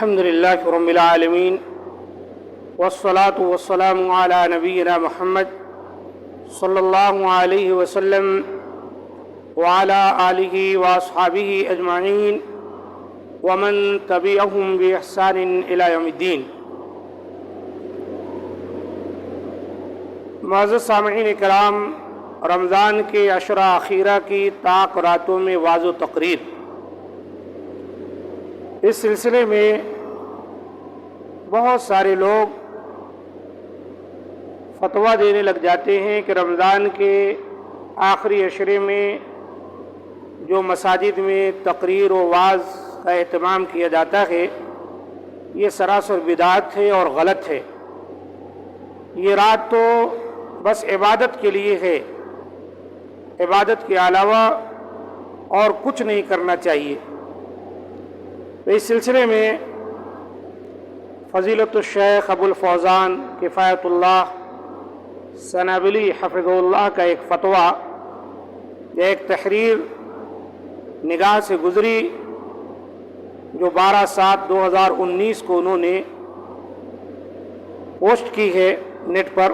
الحمد للہ رب العالمین والصلاة والسلام علی نبینا محمد صلی اللہ علیہ وسلم وعلی آلہ واصحابہ اجمعین ومن تبعہم بإحسان الی یوم الدین۔ معزز سامعین کرام، رمضان کے عشرہ اخیرہ کی طاق راتوں میں وعظ و تقریر، اس سلسلے میں بہت سارے لوگ فتویٰ دینے لگ جاتے ہیں کہ رمضان کے آخری عشرے میں جو مساجد میں تقریر و وعظ کا اہتمام کیا جاتا ہے یہ سراسر بدعت ہے اور غلط ہے۔ یہ رات تو بس عبادت کے لیے ہے، عبادت کے علاوہ اور کچھ نہیں کرنا چاہیے۔ تو اس سلسلے میں فضیلت الشیخ ابو الفوزان کفایت اللہ سنابلی حفظہ اللہ کا ایک فتویٰ، ایک تحریر نگاہ سے گزری جو 12/7/2019 کو انہوں نے پوسٹ کی ہے نیٹ پر۔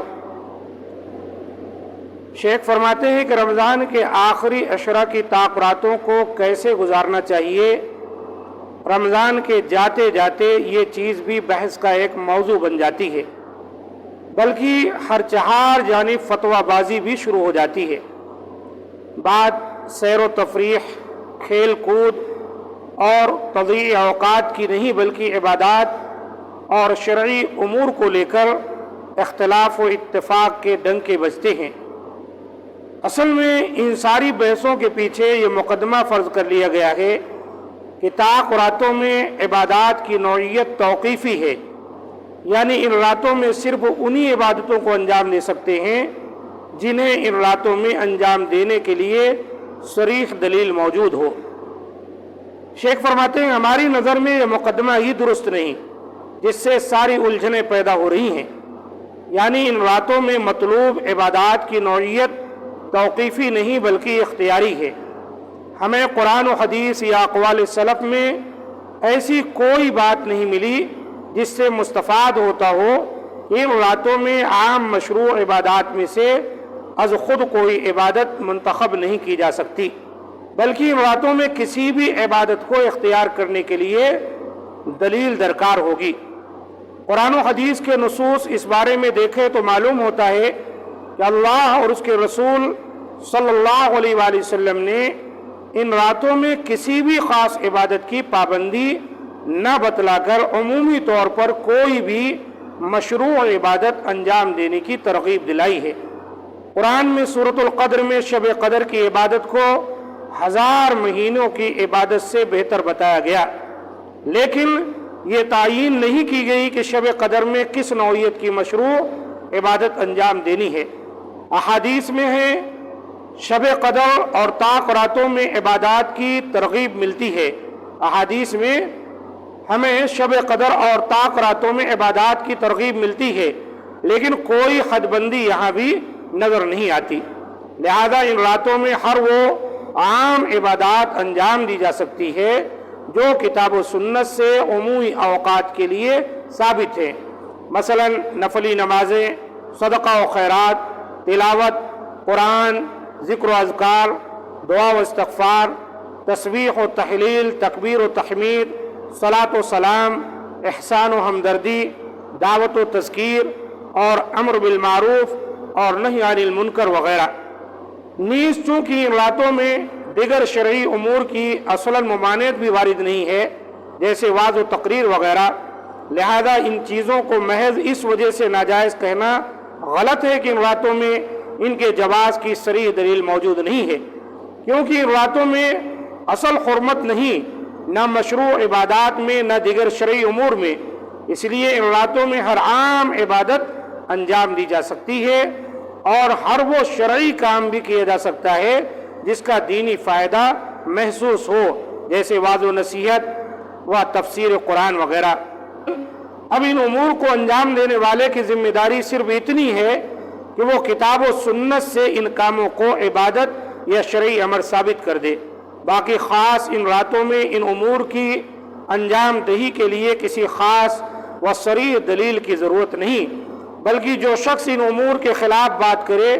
شیخ فرماتے ہیں کہ رمضان کے آخری عشرہ کی طاق راتوں کو کیسے گزارنا چاہیے، رمضان کے جاتے جاتے یہ چیز بھی بحث کا ایک موضوع بن جاتی ہے، بلکہ ہر چہار جانب فتویٰ بازی بھی شروع ہو جاتی ہے۔ بات سیر و تفریح، کھیل کود اور تضییع اوقات کی نہیں بلکہ عبادات اور شرعی امور کو لے کر اختلاف و اتفاق کے ڈنکے بجتے ہیں۔ اصل میں ان ساری بحثوں کے پیچھے یہ مقدمہ فرض کر لیا گیا ہے کہ طاق راتوں میں عبادات کی نوعیت توقیفی ہے، یعنی ان راتوں میں صرف انہی عبادتوں کو انجام دے سکتے ہیں جنہیں ان راتوں میں انجام دینے کے لیے صریح دلیل موجود ہو۔ شیخ فرماتے ہیں ہماری نظر میں یہ مقدمہ ہی درست نہیں، جس سے ساری الجھنیں پیدا ہو رہی ہیں، یعنی ان راتوں میں مطلوب عبادات کی نوعیت توقیفی نہیں بلکہ اختیاری ہے۔ ہمیں قرآن و حدیث یا اقوال سلف میں ایسی کوئی بات نہیں ملی جس سے مستفاد ہوتا ہو کہ ان راتوں میں عام مشروع عبادات میں سے از خود کوئی عبادت منتخب نہیں کی جا سکتی، بلکہ ان راتوں میں کسی بھی عبادت کو اختیار کرنے کے لیے دلیل درکار ہوگی۔ قرآن و حدیث کے نصوص اس بارے میں دیکھیں تو معلوم ہوتا ہے کہ اللہ اور اس کے رسول صلی اللہ علیہ وآلہ وسلم نے ان راتوں میں کسی بھی خاص عبادت کی پابندی نہ بتلا کر عمومی طور پر کوئی بھی مشروع عبادت انجام دینے کی ترغیب دلائی ہے۔ قرآن میں سورۃ القدر میں شب قدر کی عبادت کو 1000 مہینوں کی عبادت سے بہتر بتایا گیا، لیکن یہ تعیین نہیں کی گئی کہ شب قدر میں کس نوعیت کی مشروع عبادت انجام دینی ہے۔ احادیث میں ہے شب قدر اور طاق راتوں میں عبادات کی ترغیب ملتی ہے، احادیث میں ہمیں شب قدر اور طاق راتوں میں عبادات کی ترغیب ملتی ہے، لیکن کوئی حد بندی یہاں بھی نظر نہیں آتی۔ لہذا ان راتوں میں ہر وہ عام عبادات انجام دی جا سکتی ہے جو کتاب و سنت سے عمومی اوقات کے لیے ثابت ہے، مثلا نفلی نمازیں، صدقہ و خیرات، تلاوت قرآن، ذکر و اذکار، دعا و استغفار، تسبیح و تحلیل، تکبیر و تحمید، صلاۃ و سلام، احسان و ہمدردی، دعوت و تذکیر اور امر بالمعروف اور نہی عن المنکر وغیرہ۔ نیز چونکہ ان راتوں میں دیگر شرعی امور کی اصلاً ممانعت بھی وارد نہیں ہے جیسے وعظ و تقریر وغیرہ، لہذا ان چیزوں کو محض اس وجہ سے ناجائز کہنا غلط ہے کہ ان راتوں میں ان کے جواز کی صریح دلیل موجود نہیں ہے، کیونکہ ان راتوں میں اصل حرمت نہیں، نہ مشروع عبادات میں نہ دیگر شرعی امور میں، اس لیے ان راتوں میں ہر عام عبادت انجام دی جا سکتی ہے اور ہر وہ شرعی کام بھی کیا جا سکتا ہے جس کا دینی فائدہ محسوس ہو، جیسے وعظ و نصیحت و تفسیر قرآن وغیرہ۔ اب ان امور کو انجام دینے والے کی ذمہ داری صرف اتنی ہے کہ وہ کتاب و سنت سے ان کاموں کو عبادت یا شرعی امر ثابت کر دے، باقی خاص ان راتوں میں ان امور کی انجام دہی کے لیے کسی خاص و صریح دلیل کی ضرورت نہیں، بلکہ جو شخص ان امور کے خلاف بات کرے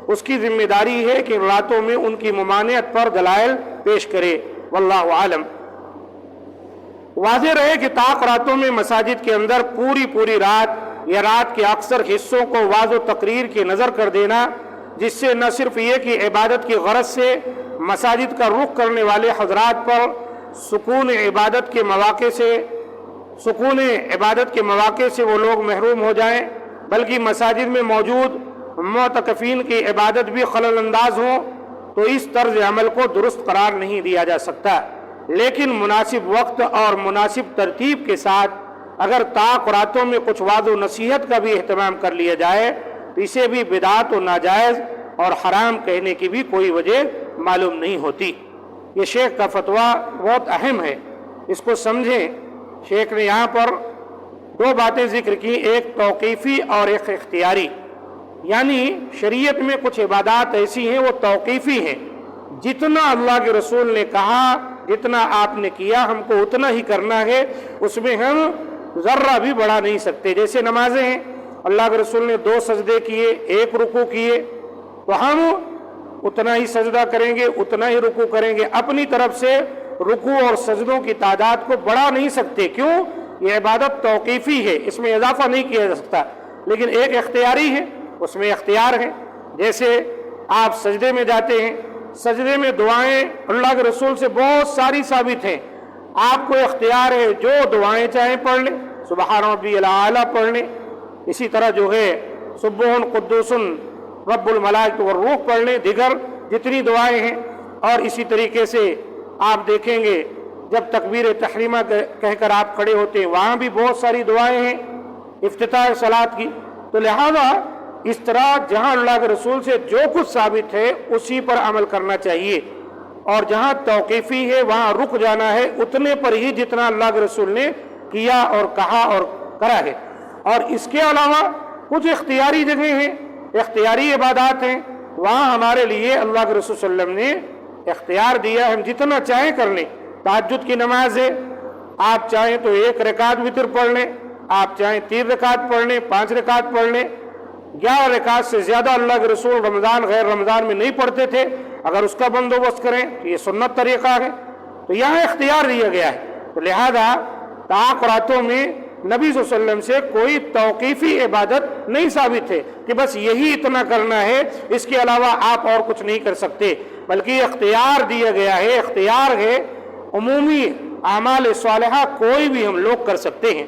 اس کی ذمہ داری ہے کہ ان راتوں میں ان کی ممانعت پر دلائل پیش کرے۔ واللہ عالم۔ واضح رہے کہ طاق راتوں میں مساجد کے اندر پوری رات یا رات کے اکثر حصوں کو واضح تقریر کی نظر کر دینا، جس سے نہ صرف یہ کہ عبادت کی غرض سے مساجد کا رخ کرنے والے حضرات پر سکون عبادت کے مواقع سے وہ لوگ محروم ہو جائیں، بلکہ مساجد میں موجود معتکفین کی عبادت بھی خلل انداز ہوں، تو اس طرز عمل کو درست قرار نہیں دیا جا سکتا۔ لیکن مناسب وقت اور مناسب ترتیب کے ساتھ اگر طاق راتوں میں کچھ وعظ و نصیحت کا بھی اہتمام کر لیا جائے تو اسے بھی بدعت و ناجائز اور حرام کہنے کی بھی کوئی وجہ معلوم نہیں ہوتی۔ یہ شیخ کا فتویٰ بہت اہم ہے، اس کو سمجھیں۔ شیخ نے یہاں پر دو باتیں ذکر کی، ایک توقیفی اور ایک اختیاری۔ یعنی شریعت میں کچھ عبادات ایسی ہیں وہ توقیفی ہیں، جتنا اللہ کے رسول نے کہا، جتنا آپ نے کیا، ہم کو اتنا ہی کرنا ہے، اس میں ہم ذرہ بھی بڑھا نہیں سکتے۔ جیسے نمازیں ہیں، اللہ کے رسول نے 2 سجدے کیے، 1 رکوع کیے، تو ہم اتنا ہی سجدہ کریں گے، اتنا ہی رکوع کریں گے۔ اپنی طرف سے رکوع اور سجدوں کی تعداد کو بڑھا نہیں سکتے، کیوں؟ یہ عبادت توقیفی ہے، اس میں اضافہ نہیں کیا جا سکتا۔ لیکن ایک اختیاری ہے، اس میں اختیار ہے۔ جیسے آپ سجدے میں جاتے ہیں، سجدے میں دعائیں اللہ کے رسول سے بہت ساری ثابت ہیں، آپ کو اختیار ہے جو دعائیں چاہیں پڑھ لیں، سبحان ربی الاعلیٰ پڑھ لیں، اسی طرح جو ہے سبوح قدوس رب الملائکۃ والروح پڑھ لیں، دیگر جتنی دعائیں ہیں۔ اور اسی طریقے سے آپ دیکھیں گے جب تکبیر تحریمہ کہہ کر آپ کھڑے ہوتے ہیں، وہاں بھی بہت ساری دعائیں ہیں افتتاح صلاۃ کی۔ تو لہذا اس طرح جہاں اللہ کے رسول سے جو کچھ ثابت ہے اسی پر عمل کرنا چاہیے، اور جہاں توقیفی ہے وہاں رک جانا ہے اتنے پر ہی جتنا اللہ کے رسول نے کیا اور کہا اور کرا ہے۔ اور اس کے علاوہ کچھ اختیاری جگہیں ہیں، اختیاری عبادات ہیں، وہاں ہمارے لیے اللہ کے رسول صلی اللہ علیہ وسلم نے اختیار دیا، ہم جتنا چاہیں کر لیں۔ تہجد کی نماز ہے، آپ چاہیں تو 1 رکعت وتر پڑھ لیں، آپ چاہیں 3 رکعت پڑھ لیں، 5 رکعت پڑھ لیں۔ 11 رکعت سے زیادہ اللہ کے رسول رمضان غیر رمضان میں نہیں پڑھتے تھے، اگر اس کا بندوبست کریں تو یہ سنت طریقہ ہے۔ تو یہاں اختیار دیا گیا ہے، تو لہذا طاق راتوں میں نبی صلی اللہ علیہ وسلم سے کوئی توقیفی عبادت نہیں ثابت ہے کہ بس یہی اتنا کرنا ہے، اس کے علاوہ آپ اور کچھ نہیں کر سکتے، بلکہ اختیار دیا گیا ہے۔ اختیار ہے عمومی اعمال صالحہ کوئی بھی ہم لوگ کر سکتے ہیں۔